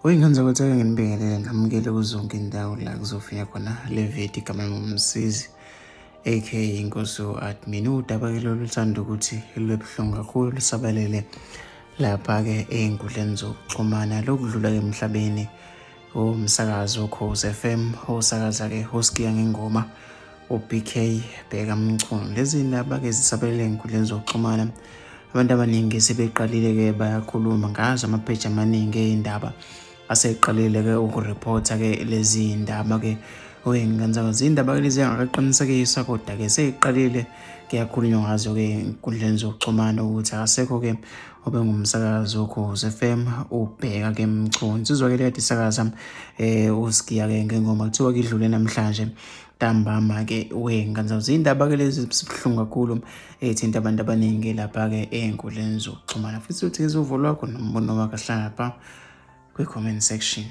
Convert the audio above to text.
Kuyingenza ukuthi nginibingelele ngamukele kuzonke indawo la kuzofika khona le video igama umsizi aka inkosi admin. Udaba-ke lolu luthanda ukuthi lwebuhlungu kakhulu lusabalele lapha-ke ey'nkundleni zokuxhumana lokudlula-ke emhlabeni umsakazi woKhoziFM osakaza-ke osikiya ngengoma Bheka Mchunu. Lezi ndaba-ke zisabalele ey'nkundleni zokuxhumana. Abantu abaningi sebeqalile-ke bayakhuluma ngazo amapheji amaningi ey'ndaba aseqalile-ke ukurephotha-ke lezi ndaba-ke oyengenza izindaba-ke lezi angaqinisekisa kodwa-ke seyiqalile kuyakhulunywa ngazo-ke ey'nkundleni zokuxhumana ukuthi akasekho-ke obengumsakazi woKhoziFM ubheka-ke Mchunu. Insizwa-ke le kade isakaza usikiya-ke ngengoma kuthiwa-ke idlule namhlanje ntambama-ke wengenza izindaba-ke lezi zibuhlungu kakhulu ethinta abantu abaningi lapha-ke ey'nkundleni zokuxhumana. Futhi uthi izvo lwakho nombono wakho hlala lapha kwi-comment section.